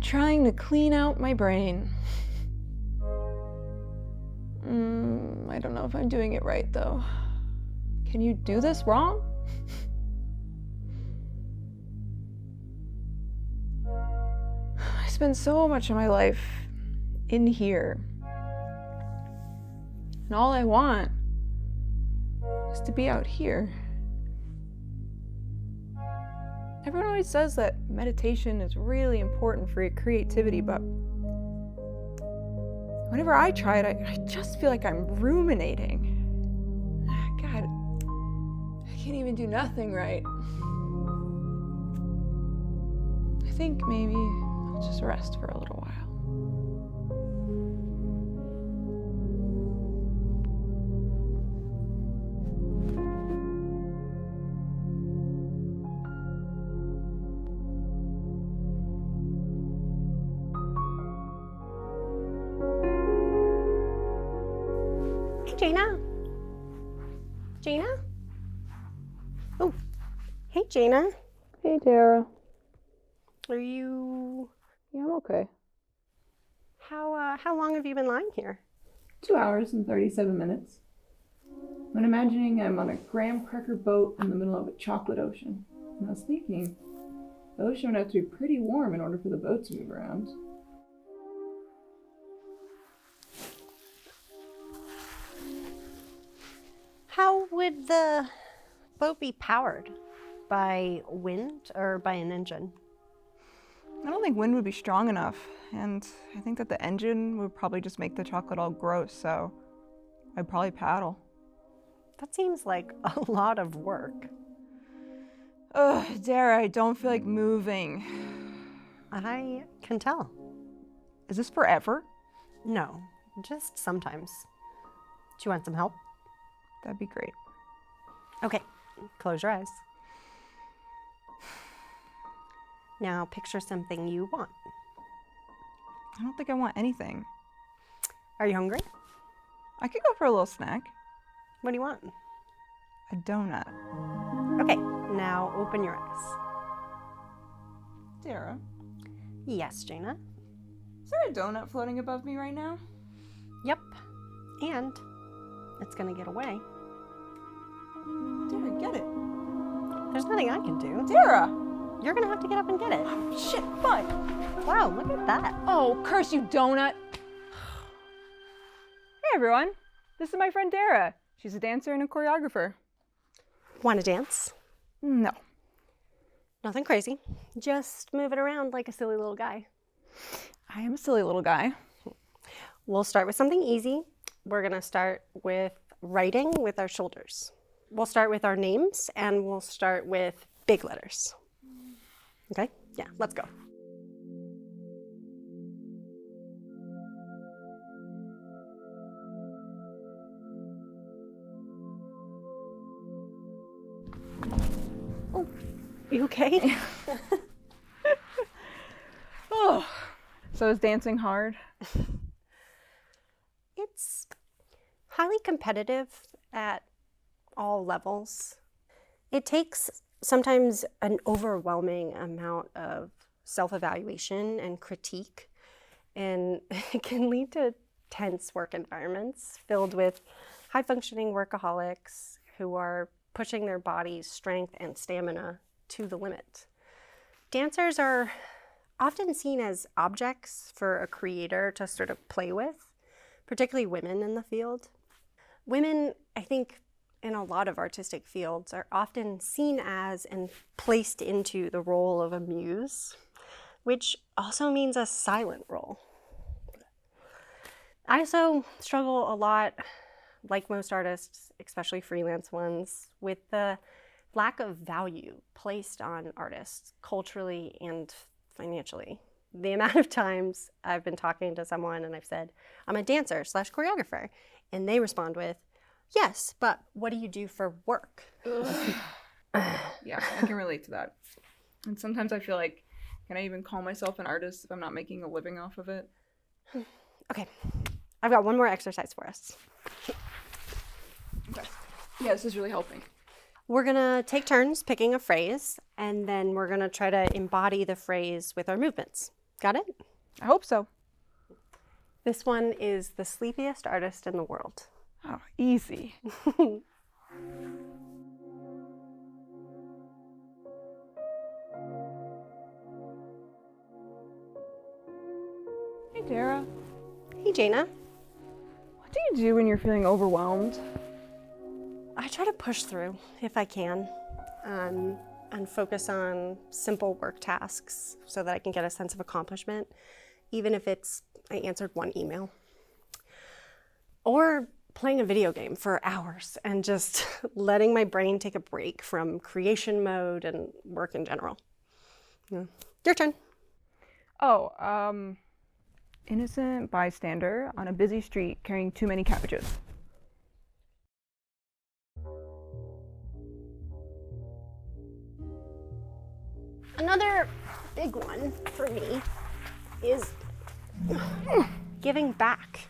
trying to clean out my brain. I don't know if I'm doing it right, though. Can you do this wrong? I spend so much of my life in here. And all I want is to be out here. Everyone always says that meditation is really important for your creativity, but whenever I try it, I just feel like I'm ruminating. God, I can't even do nothing right. I think maybe I'll just rest for a little while. Jaina? Jaina? Oh, hey Jaina. Hey, Dara. Are you... Yeah, I'm okay. How long have you been lying here? 2 hours and 37 minutes. I'm imagining I'm on a graham cracker boat in the middle of a chocolate ocean. And I was thinking, the ocean would have to be pretty warm in order for the boat to move around. How would the boat be powered? By wind or by an engine? I don't think wind would be strong enough, and I think that the engine would probably just make the chocolate all gross, so I'd probably paddle. That seems like a lot of work. Ugh, Dara, I don't feel like moving. I can tell. Is this forever? No, just sometimes. Do you want some help? That'd be great. Okay, close your eyes. Now picture something you want. I don't think I want anything. Are you hungry? I could go for a little snack. What do you want? A donut. Okay, now open your eyes. Dara, Yes, Jaina. is there a donut floating above me right now? Yep. And it's gonna get away. Dara, get it. There's nothing I can do. Dara! You're gonna have to get up and get it. Shit, fine. Wow, look at that. Oh, curse you, donut. Hey, everyone. This is my friend Dara. She's a dancer and a choreographer. Want to dance? No. Nothing crazy. Just move it around like a silly little guy. I am a silly little guy. We'll start with something easy. We're gonna start with writing with our shoulders. We'll start with our names and we'll start with big letters. Okay? Yeah, let's go. Oh, you okay? Oh, so is dancing hard? It's highly competitive at all levels. It takes sometimes an overwhelming amount of self-evaluation and critique, and it can lead to tense work environments filled with high-functioning workaholics who are pushing their body's strength and stamina to the limit. Dancers are often seen as objects for a creator to sort of play with, particularly women in the field. Women, I think, in a lot of artistic fields are often seen as and placed into the role of a muse, which also means a silent role. I also struggle a lot, like most artists, especially freelance ones, with the lack of value placed on artists culturally and financially. The amount of times I've been talking to someone and I've said, I'm a dancer / choreographer, and they respond with, yes, but what do you do for work? Yeah, I can relate to that. And sometimes I feel like, can I even call myself an artist if I'm not making a living off of it? Okay, I've got one more exercise for us. Okay. Yeah, this is really helping. We're gonna take turns picking a phrase, and then we're gonna try to embody the phrase with our movements. Got it? I hope so. This one is the sleepiest artist in the world. Oh, easy. Hey, Dara. Hey, Jaina. What do you do when you're feeling overwhelmed? I try to push through if I can, and focus on simple work tasks so that I can get a sense of accomplishment, even if it's I answered one email. Or playing a video game for hours and just letting my brain take a break from creation mode and work in general. Yeah. Your turn. Oh, innocent bystander on a busy street carrying too many cabbages. Another big one for me is giving back.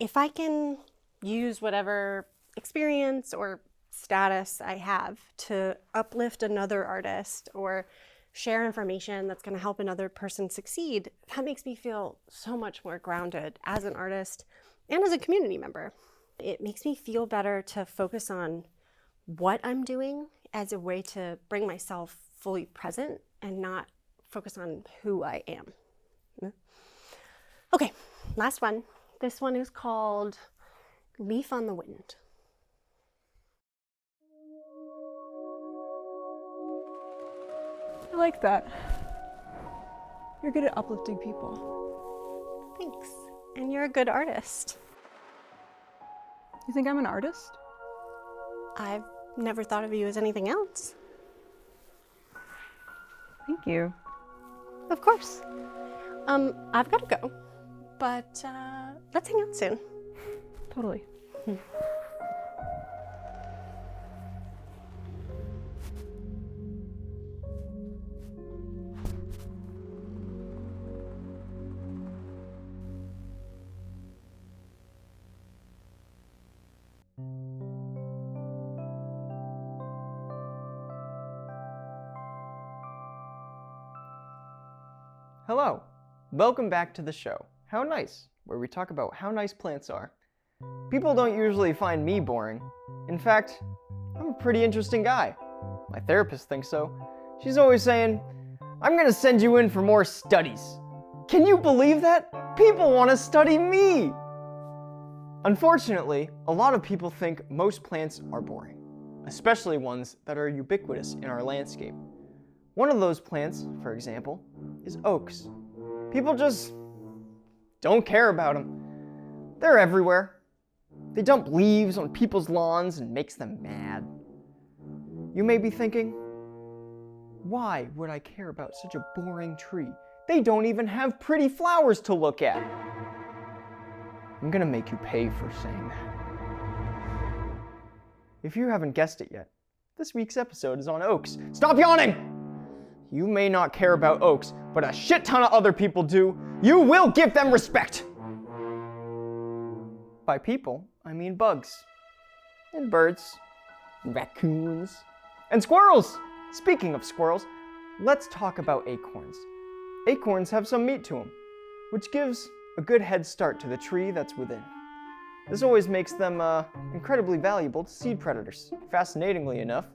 If I can use whatever experience or status I have to uplift another artist or share information that's going to help another person succeed, that makes me feel so much more grounded as an artist and as a community member. It makes me feel better to focus on what I'm doing as a way to bring myself fully present and not focus on who I am. Okay, last one. This one is called Leaf on the Wind. I like that. You're good at uplifting people. Thanks. And you're a good artist. You think I'm an artist? I've never thought of you as anything else. Thank you. Of course. I've got to go, but let's hang out soon. Totally. Hello, welcome back to the show, How Nice, where we talk about how nice plants are. People don't usually find me boring. In fact, I'm a pretty interesting guy. My therapist thinks so. She's always saying, I'm gonna send you in for more studies. Can you believe that? People want to study me! Unfortunately, a lot of people think most plants are boring, especially ones that are ubiquitous in our landscape. One of those plants, for example, is oaks. People just don't care about them. They're everywhere. They dump leaves on people's lawns and makes them mad. You may be thinking, why would I care about such a boring tree? They don't even have pretty flowers to look at. I'm gonna make you pay for saying that. If you haven't guessed it yet, this week's episode is on oaks. Stop yawning! You may not care about oaks, but a shit ton of other people do. You will give them respect! By people, I mean bugs, and birds, and raccoons, and squirrels! Speaking of squirrels, let's talk about acorns. Acorns have some meat to them, which gives a good head start to the tree that's within. This always makes them incredibly valuable to seed predators. Fascinatingly enough,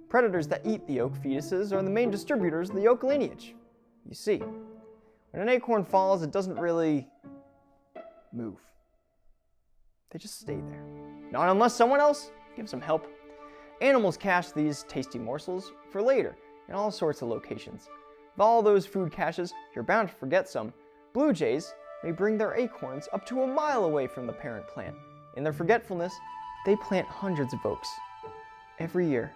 predators that eat the oak fetuses are the main distributors of the oak lineage. You see, when an acorn falls, it doesn't really move. They just stay there. Not unless someone else gives them help. Animals cache these tasty morsels for later in all sorts of locations. Of all those food caches, you're bound to forget some. Blue jays may bring their acorns up to a mile away from the parent plant. In their forgetfulness, they plant hundreds of oaks every year.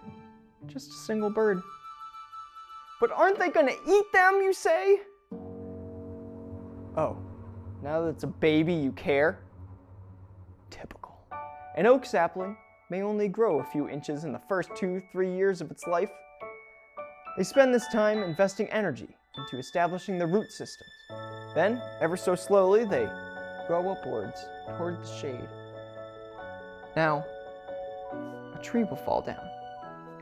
Just a single bird. But aren't they gonna eat them, you say? Oh, now that it's a baby, you care? Typical. An oak sapling may only grow a few inches in the first 2-3 years of its life. They spend this time investing energy into establishing the root systems. Then, ever so slowly, they grow upwards toward the shade. Now, a tree will fall down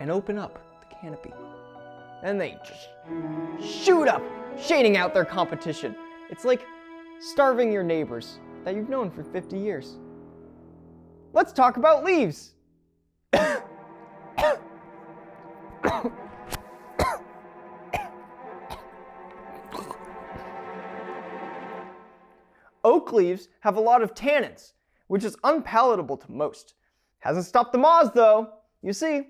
and open up the canopy. Then they just shoot up shading out their competition. It's like starving your neighbors that you've known for 50 years. Let's talk about leaves. Oak leaves have a lot of tannins, which is unpalatable to most. Hasn't stopped the moths though. You see,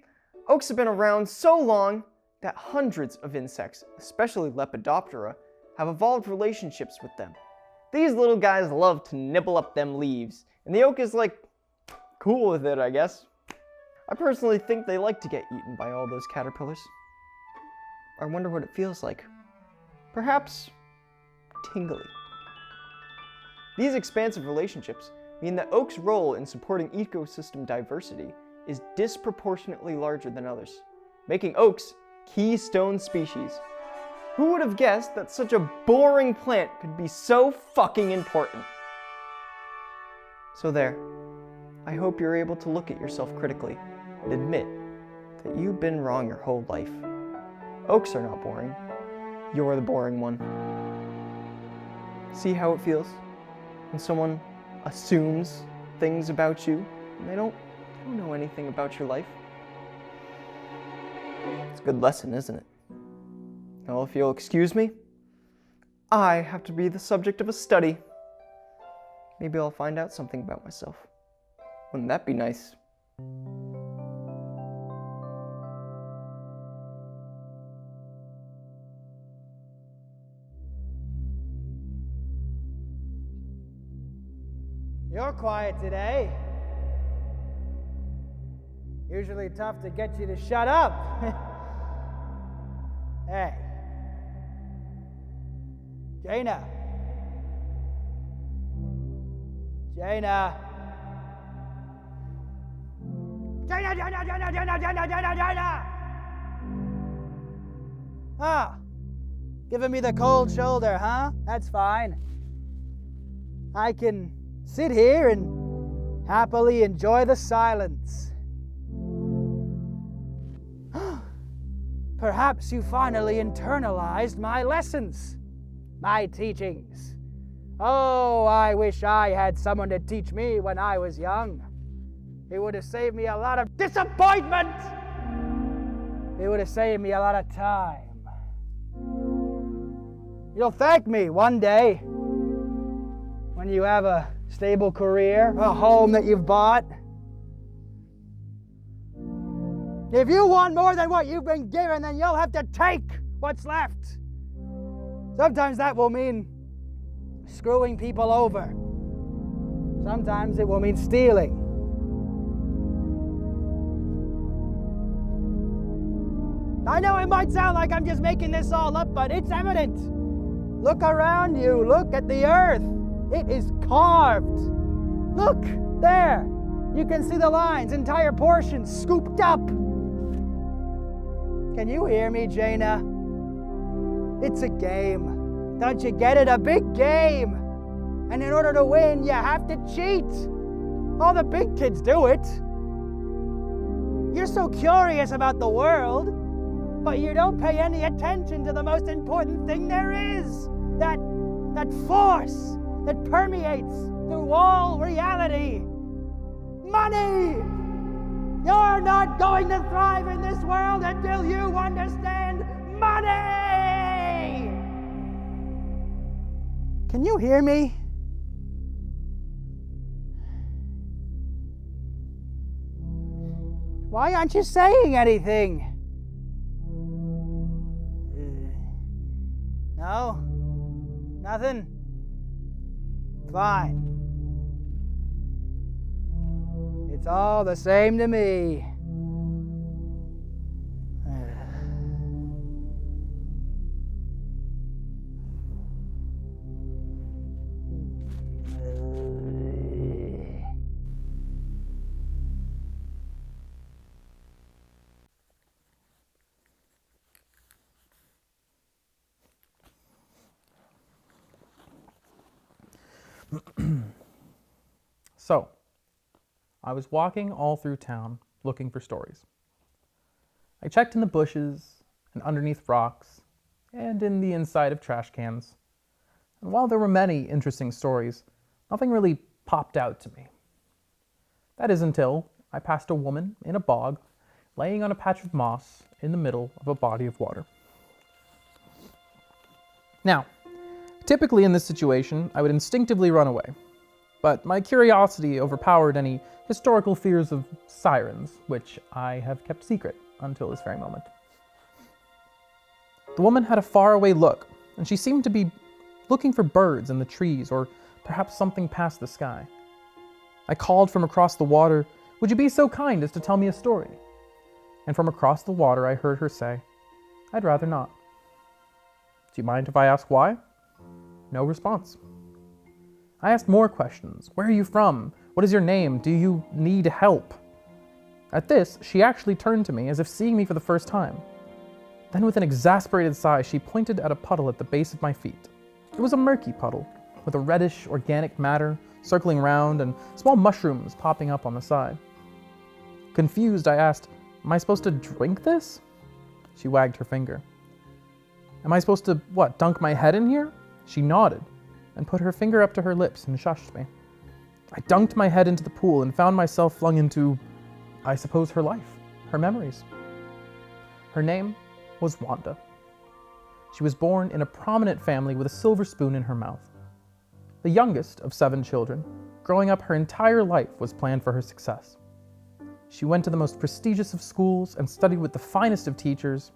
oaks have been around so long that hundreds of insects, especially Lepidoptera, have evolved relationships with them. These little guys love to nibble up them leaves, and the oak is like, cool with it, I guess. I personally think they like to get eaten by all those caterpillars. I wonder what it feels like. Perhaps tingly. These expansive relationships mean that oak's role in supporting ecosystem diversity is disproportionately larger than others, making oaks keystone species. Who would have guessed that such a boring plant could be so fucking important? So there. I hope you're able to look at yourself critically and admit that you've been wrong your whole life. Oaks are not boring. You're the boring one. See how it feels when someone assumes things about you and they don't know anything about your life? It's a good lesson, isn't it? Well, if you'll excuse me, I have to be the subject of a study. Maybe I'll find out something about myself. Wouldn't that be nice? You're quiet today. Usually tough to get you to shut up. Hey. Jaina. Jaina. Jaina! Ah, giving me the cold shoulder, huh? That's fine. I can sit here and happily enjoy the silence. Perhaps you finally internalized my lessons, my teachings. Oh, I wish I had someone to teach me when I was young. It would have saved me a lot of disappointment. It would have saved me a lot of time. You'll thank me one day when you have a stable career, a home that you've bought. If you want more than what you've been given, then you'll have to take what's left. Sometimes that will mean screwing people over. Sometimes it will mean stealing. I know it might sound like I'm just making this all up, but it's evident. Look around you, look at the earth. It is carved. Look, there. You can see the lines, entire portions scooped up. Can you hear me, Jaina? It's a game. Don't you get it? A big game. And in order to win, you have to cheat. All the big kids do it. You're so curious about the world, but you don't pay any attention to the most important thing there is. That force that permeates through all reality. Money! You're not going to thrive in this world until you understand money! Can you hear me? Why aren't you saying anything? No? Nothing? Fine. It's all the same to me. So, I was walking all through town looking for stories. I checked in the bushes and underneath rocks and in the inside of trash cans. And while there were many interesting stories, nothing really popped out to me. That is until I passed a woman in a bog, laying on a patch of moss in the middle of a body of water. Now, typically in this situation, I would instinctively run away, but my curiosity overpowered any historical fears of sirens, which I have kept secret until this very moment. The woman had a faraway look, and she seemed to be looking for birds in the trees or perhaps something past the sky. I called from across the water, "Would you be so kind as to tell me a story?" And from across the water I heard her say, "I'd rather not." "Do you mind if I ask why?" No response. I asked more questions. "Where are you from? What is your name? Do you need help?" At this, she actually turned to me as if seeing me for the first time. Then with an exasperated sigh, she pointed at a puddle at the base of my feet. It was a murky puddle, with a reddish organic matter circling round and small mushrooms popping up on the side. Confused, I asked, "Am I supposed to drink this?" She wagged her finger. "Am I supposed to, dunk my head in here?" She nodded and put her finger up to her lips and shushed me. I dunked my head into the pool and found myself flung into, I suppose, her life, her memories. Her name was Wanda. She was born in a prominent family with a silver spoon in her mouth. The youngest of 7 children, growing up her entire life was planned for her success. She went to the most prestigious of schools and studied with the finest of teachers.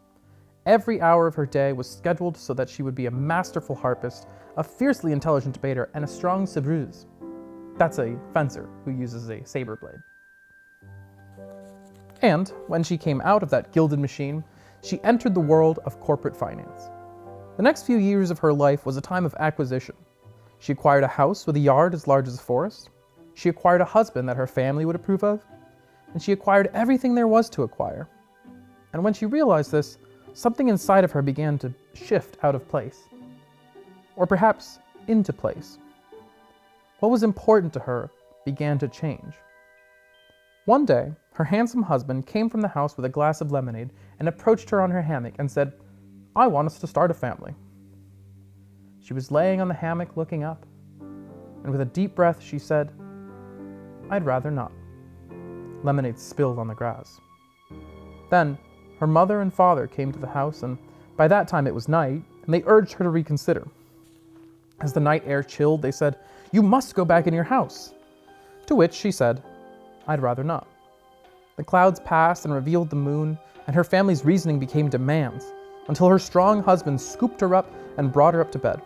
Every hour of her day was scheduled so that she would be a masterful harpist, a fiercely intelligent debater, and a strong sabreuse. That's a fencer who uses a saber blade. And when she came out of that gilded machine, she entered the world of corporate finance. The next few years of her life was a time of acquisition. She acquired a house with a yard as large as a forest. She acquired a husband that her family would approve of. And she acquired everything there was to acquire. And when she realized this, something inside of her began to shift out of place. Or perhaps into place. What was important to her began to change. One day, her handsome husband came from the house with a glass of lemonade and approached her on her hammock and said, "I want us to start a family." She was laying on the hammock looking up, and with a deep breath she said, "I'd rather not." Lemonade spilled on the grass. Then, her mother and father came to the house, and by that time it was night, and they urged her to reconsider. As the night air chilled, they said, "You must go back in your house." To which she said, "I'd rather not." The clouds passed and revealed the moon, and her family's reasoning became demands, until her strong husband scooped her up and brought her up to bed.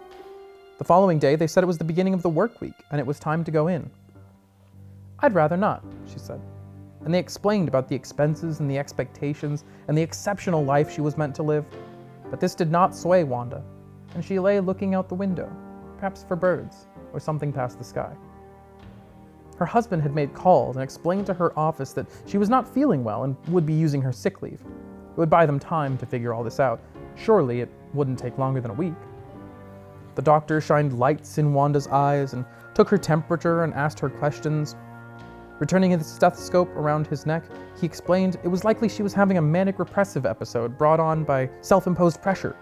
The following day, they said it was the beginning of the work week, and it was time to go in. "I'd rather not," she said. And they explained about the expenses and the expectations and the exceptional life she was meant to live. But this did not sway Wanda, and she lay looking out the window, perhaps for birds or something past the sky. Her husband had made calls and explained to her office that she was not feeling well and would be using her sick leave. It would buy them time to figure all this out. Surely it wouldn't take longer than a week. The doctor shined lights in Wanda's eyes and took her temperature and asked her questions. Returning his stethoscope around his neck, he explained it was likely she was having a manic repressive episode brought on by self-imposed pressure,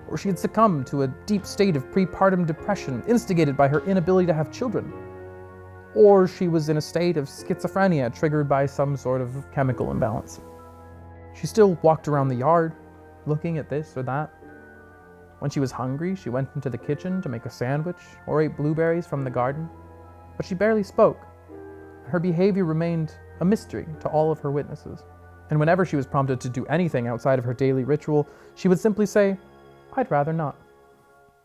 or she had succumbed to a deep state of prepartum depression instigated by her inability to have children, or she was in a state of schizophrenia triggered by some sort of chemical imbalance. She still walked around the yard, looking at this or that. When she was hungry, she went into the kitchen to make a sandwich or ate blueberries from the garden, but she barely spoke. Her behavior remained a mystery to all of her witnesses, and whenever she was prompted to do anything outside of her daily ritual, she would simply say, "I'd rather not."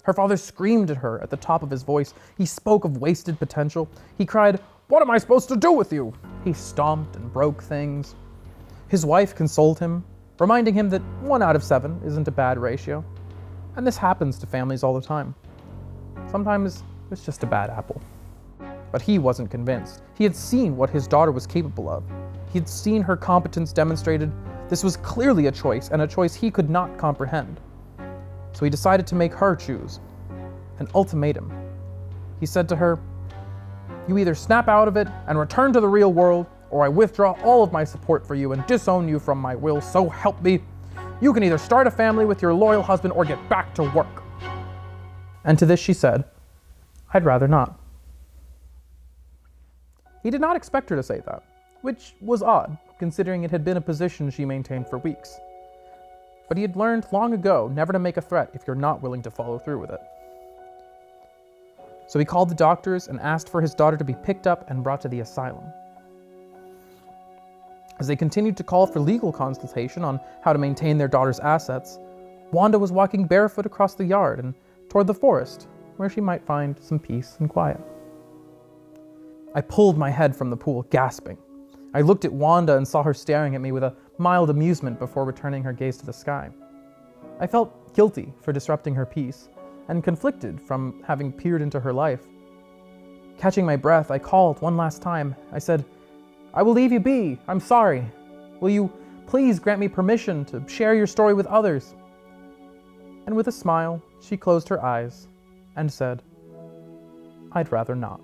Her father screamed at her at the top of his voice. He spoke of wasted potential. He cried, "What am I supposed to do with you?" He stomped and broke things. His wife consoled him, reminding him that 1 out of 7 isn't a bad ratio. And this happens to families all the time. Sometimes it's just a bad apple. But he wasn't convinced. He had seen what his daughter was capable of. He had seen her competence demonstrated. This was clearly a choice, and a choice he could not comprehend. So he decided to make her choose. An ultimatum. He said to her, "You either snap out of it and return to the real world, or I withdraw all of my support for you and disown you from my will, so help me." You can either start a family with your loyal husband or get back to work. And to this she said, I'd rather not. He did not expect her to say that, which was odd, considering it had been a position she maintained for weeks. But he had learned long ago never to make a threat if you're not willing to follow through with it. So he called the doctors and asked for his daughter to be picked up and brought to the asylum. As they continued to call for legal consultation on how to maintain their daughter's assets, Wanda was walking barefoot across the yard and toward the forest, where she might find some peace and quiet. I pulled my head from the pool, gasping. I looked at Wanda and saw her staring at me with a mild amusement before returning her gaze to the sky. I felt guilty for disrupting her peace, and conflicted from having peered into her life. Catching my breath, I called one last time. I said, I will leave you be. I'm sorry. Will you please grant me permission to share your story with others? And with a smile, she closed her eyes and said, I'd rather not.